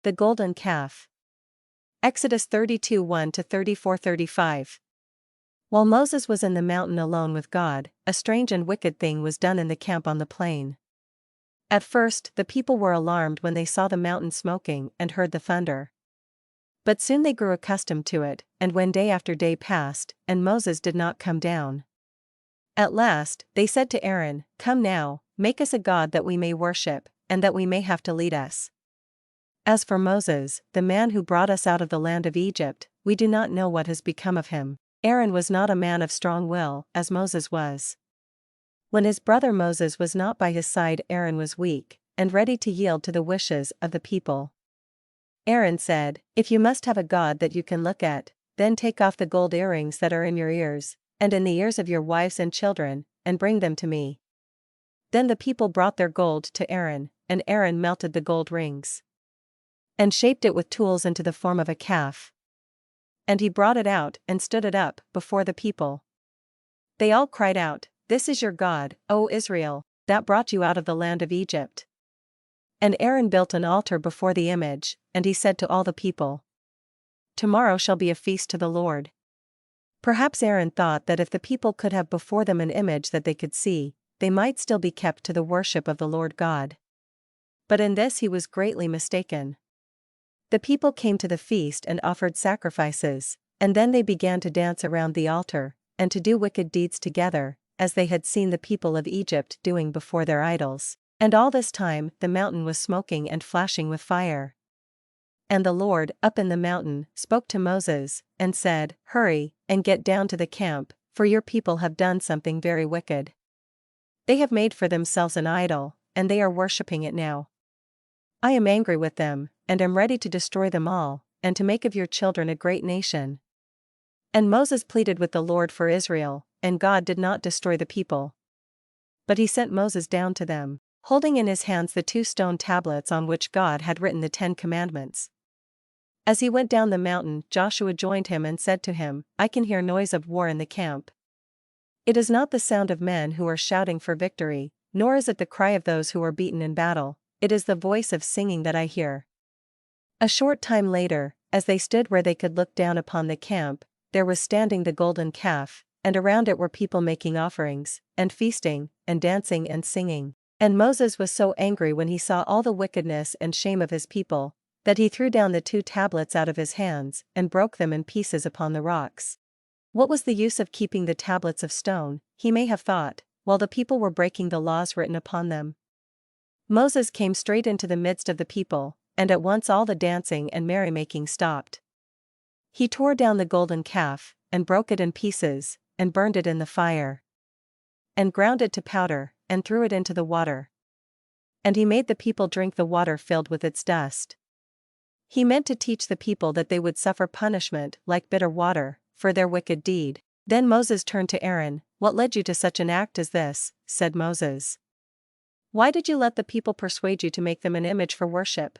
The golden calf. Exodus 32 1-34-35. While Moses was in the mountain alone with God, a strange and wicked thing was done in the camp on the plain. At first, the people were alarmed when they saw the mountain smoking and heard the thunder. But soon they grew accustomed to it, and when day after day passed, and Moses did not come down. At last, they said to Aaron, "Come now, make us a god that we may worship, and that we may have to lead us. As for Moses, the man who brought us out of the land of Egypt, we do not know what has become of him." Aaron was not a man of strong will, as Moses was. When his brother Moses was not by his side, Aaron was weak, and ready to yield to the wishes of the people. Aaron said, "If you must have a god that you can look at, then take off the gold earrings that are in your ears, and in the ears of your wives and children, and bring them to me." Then the people brought their gold to Aaron, and Aaron melted the gold rings, and shaped it with tools into the form of a calf. And he brought it out and stood it up before the people. They all cried out, "This is your God, O Israel, that brought you out of the land of Egypt." And Aaron built an altar before the image, and he said to all the people, "Tomorrow shall be a feast to the Lord." Perhaps Aaron thought that if the people could have before them an image that they could see, they might still be kept to the worship of the Lord God. But in this he was greatly mistaken. The people came to the feast and offered sacrifices, and then they began to dance around the altar, and to do wicked deeds together, as they had seen the people of Egypt doing before their idols. And all this time the mountain was smoking and flashing with fire. And the Lord, up in the mountain, spoke to Moses, and said, "Hurry, and get down to the camp, for your people have done something very wicked. They have made for themselves an idol, and they are worshipping it now. I am angry with them, and am ready to destroy them all, and to make of your children a great nation." And Moses pleaded with the Lord for Israel, and God did not destroy the people. But he sent Moses down to them, holding in his hands the 2 stone tablets on which God had written the 10 commandments. As he went down the mountain, Joshua joined him and said to him, "I can hear noise of war in the camp. It is not the sound of men who are shouting for victory, nor is it the cry of those who are beaten in battle, it is the voice of singing that I hear." A short time later, as they stood where they could look down upon the camp, there was standing the golden calf, and around it were people making offerings, and feasting, and dancing and singing. And Moses was so angry when he saw all the wickedness and shame of his people, that he threw down the 2 tablets out of his hands, and broke them in pieces upon the rocks. What was the use of keeping the tablets of stone, he may have thought, while the people were breaking the laws written upon them? Moses came straight into the midst of the people, and at once all the dancing and merrymaking stopped. He tore down the golden calf, and broke it in pieces, and burned it in the fire, and ground it to powder, and threw it into the water. And he made the people drink the water filled with its dust. He meant to teach the people that they would suffer punishment like bitter water, for their wicked deed. Then Moses turned to Aaron. "What led you to such an act as this?" said Moses. "Why did you let the people persuade you to make them an image for worship?"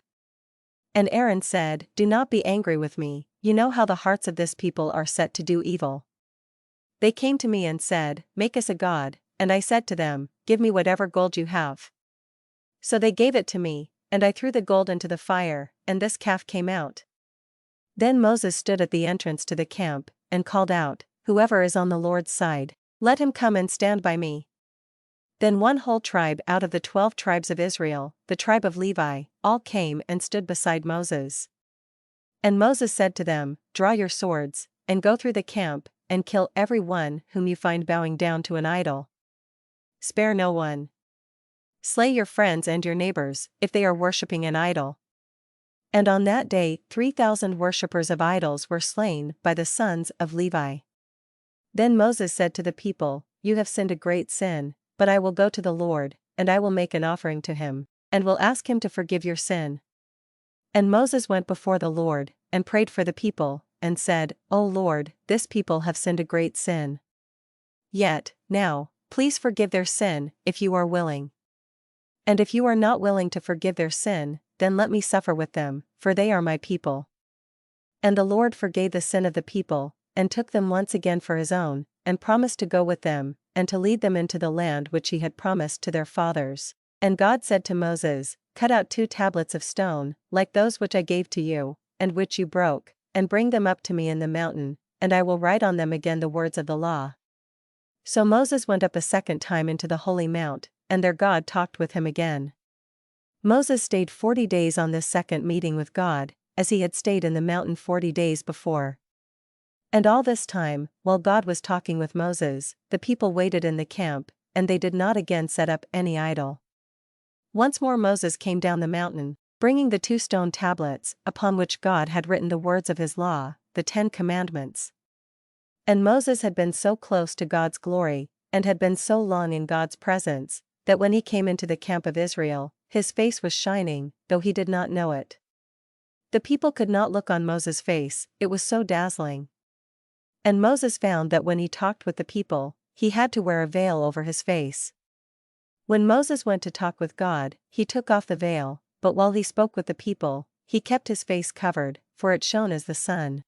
And Aaron said, "Do not be angry with me, you know how the hearts of this people are set to do evil. They came to me and said, 'Make us a god,' and I said to them, 'Give me whatever gold you have.' So they gave it to me, and I threw the gold into the fire, and this calf came out." Then Moses stood at the entrance to the camp, and called out, "Whoever is on the Lord's side, let him come and stand by me." Then one whole tribe out of the 12 tribes of Israel, the tribe of Levi, all came and stood beside Moses. And Moses said to them, "Draw your swords, and go through the camp, and kill every one whom you find bowing down to an idol. Spare no one. Slay your friends and your neighbors, if they are worshipping an idol." And on that day 3,000 worshippers of idols were slain by the sons of Levi. Then Moses said to the people, "You have sinned a great sin, but I will go to the Lord, and I will make an offering to him, and will ask him to forgive your sin." And Moses went before the Lord, and prayed for the people, and said, "O Lord, this people have sinned a great sin. Yet, now, please forgive their sin, if you are willing. And if you are not willing to forgive their sin, then let me suffer with them, for they are my people." And the Lord forgave the sin of the people, and took them once again for his own, and promised to go with them, and to lead them into the land which he had promised to their fathers. And God said to Moses, cut out 2 tablets of stone, like those which I gave to you, and which you broke, and bring them up to me in the mountain, and I will write on them again the words of the law. So Moses went up a second time into the holy mount, and there God talked with him again. Moses stayed 40 days on this second meeting with God, as he had stayed in the mountain 40 days before. And all this time, while God was talking with Moses, the people waited in the camp, and they did not again set up any idol. Once more Moses came down the mountain, bringing the 2 stone tablets, upon which God had written the words of his law, the 10 commandments. And Moses had been so close to God's glory, and had been so long in God's presence, that when he came into the camp of Israel, his face was shining, though he did not know it. The people could not look on Moses' face, it was so dazzling. And Moses found that when he talked with the people, he had to wear a veil over his face. When Moses went to talk with God, he took off the veil, but while he spoke with the people, he kept his face covered, for it shone as the sun.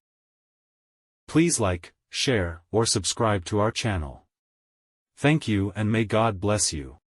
Please like, share, or subscribe to our channel. Thank you and may God bless you.